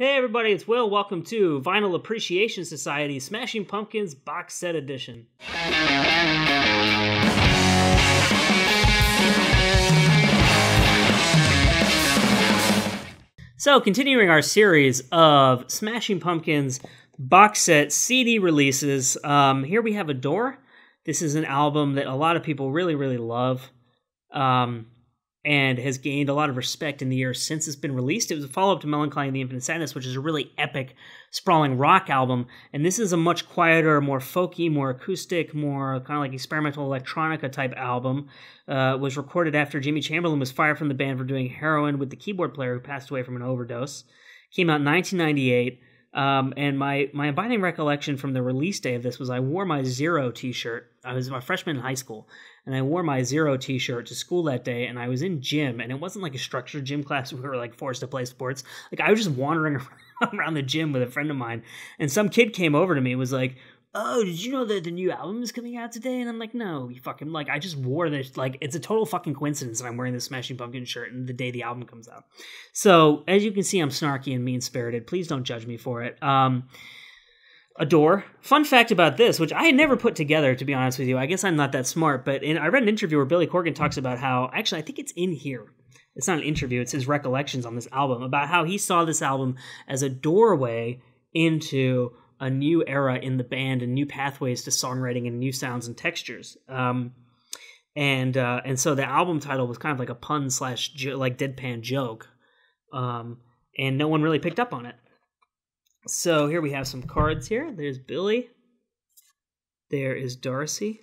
Hey everybody, it's Will. Welcome to Vinyl Appreciation Society Smashing Pumpkins Box Set Edition. So, continuing our series of Smashing Pumpkins box set CD releases, here we have Adore. This is an album that a lot of people really love. And has gained a lot of respect in the years since it's been released. It was a follow-up to Melancholy and the Infinite Sadness, which is a really epic, sprawling rock album. And this is a much quieter, more folky, more acoustic, more kind of like experimental electronica type album. Was recorded after Jimmy Chamberlin was fired from the band for doing heroin with the keyboard player who passed away from an overdose. Came out in 1998. And my abiding recollection from the release day of this was I wore my Zero t-shirt. I was a freshman in high school, and I wore my Zero t-shirt to school that day, and I was in gym, and it wasn't like a structured gym class. We were like forced to play sports. Like I was just wandering around the gym with a friend of mine, and some kid came over to me and was like, "Oh, did you know that the new album is coming out today?" And I'm like, "No, you fucking," like, I just wore this, like, it's a total fucking coincidence that I'm wearing this Smashing Pumpkins shirt and the day the album comes out. So, as you can see, I'm snarky and mean-spirited. Please don't judge me for it. Adore. Fun fact about this, which I had never put together, to be honest with you. I guess I'm not that smart, but I read an interview where Billy Corgan talks about how, actually, I think it's in here. It's not an interview, it's his recollections on this album, about how he saw this album as a doorway into a new era in the band and new pathways to songwriting and new sounds and textures. And so the album title was kind of like a pun / like deadpan joke. And no one really picked up on it. So here we have some cards here. There's Billy. There is Darcy.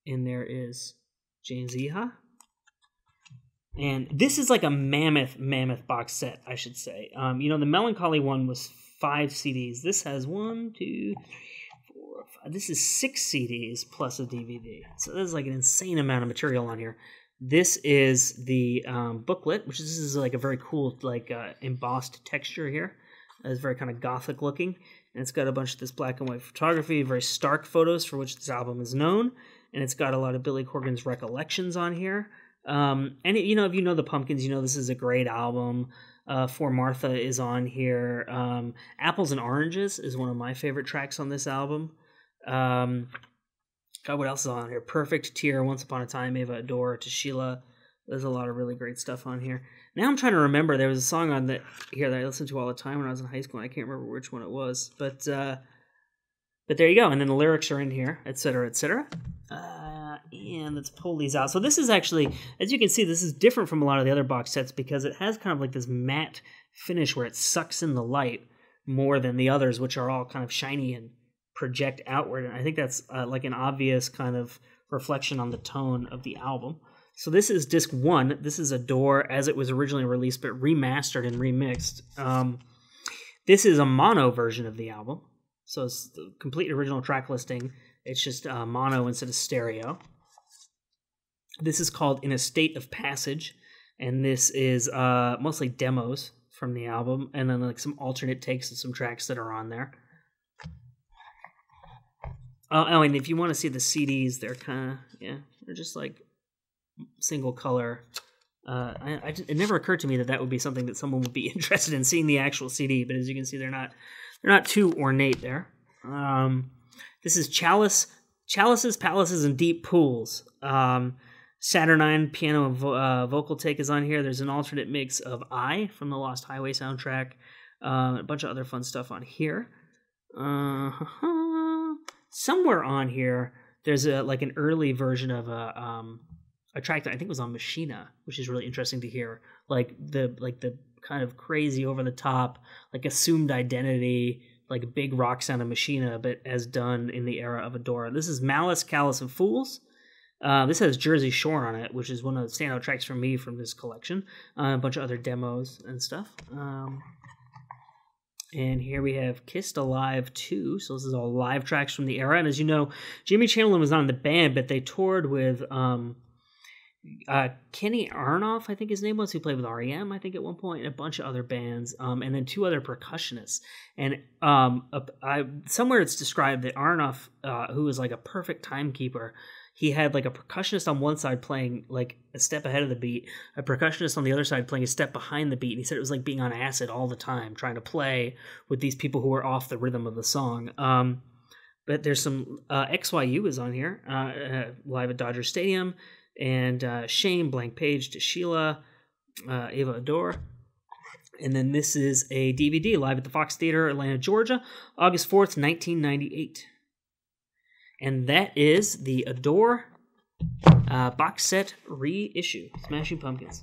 And there is James Iha. And this is like a mammoth box set, I should say. The Melancholy one was 5 CDs. This has 1, 2, 3, 4, 5. This is 6 CDs plus a DVD. So there's like an insane amount of material on here. This is the booklet, which is like a very cool, like embossed texture here. It's very kind of gothic looking, and it's got a bunch of this black and white photography, very stark photos for which this album is known, and it's got a lot of Billy Corgan's recollections on here. And if you know the Pumpkins, you know this is a great album. For Martha is on here. Apples and Oranges is one of my favorite tracks on this album. God, what else is on here? Perfect, Tear, Once Upon a Time, Ava Adore, To Sheila. There's a lot of really great stuff on here. Now I'm trying to remember. There was a song on that here that I listened to all the time when I was in high school. And I can't remember which one it was, but there you go. And then the lyrics are in here, etc., etc. And let's pull these out. So this is actually, as you can see, this is different from a lot of the other box sets because it has kind of like this matte finish where it sucks in the light more than the others, which are all kind of shiny and project outward. And I think that's like an obvious kind of reflection on the tone of the album. So this is disc 1. This is Adore as it was originally released, but remastered and remixed. This is a mono version of the album. So it's the complete original track listing. It's just mono instead of stereo. This is called In a State of Passage, and this is mostly demos from the album, and then like some alternate takes of some tracks that are on there. Oh, and if you want to see the CDs, they're kind of, they're just like single color. It never occurred to me that would be something that someone would be interested in seeing the actual CD, but as you can see, they're not too ornate there. This is Chalices, Palaces, and Deep Pools. Saturnine piano and vocal take is on here. There's an alternate mix of I from the Lost Highway soundtrack. A bunch of other fun stuff on here. Somewhere on here, there's like an early version of a track that I think was on Machina, which is really interesting to hear. Like the kind of crazy over the top, like assumed identity, like a big rock sound of Machina, but as done in the era of Adore. This is Malice, Callous, and Fools. This has Jersey Shore on it, which is one of the standout tracks for me from this collection. A bunch of other demos and stuff. And here we have Kissed Alive 2. So this is all live tracks from the era. And as you know, Jimmy Chamberlin was not in the band, but they toured with Kenny Aronoff, I think his name was, who played with REM, I think, at one point, and a bunch of other bands, and then 2 other percussionists. And somewhere it's described that Aronoff, who was like a perfect timekeeper, he had like a percussionist on one side playing like a step ahead of the beat, a percussionist on the other side playing a step behind the beat. And he said it was like being on acid all the time, trying to play with these people who were off the rhythm of the song. But there's some XYU is on here, live at Dodger Stadium, and Shame, Blank Page, to Sheila, Ava Adore. And then this is a DVD live at the Fox Theater, Atlanta, Georgia, August 4th, 1998. And that is the Adore box set reissue, Smashing Pumpkins.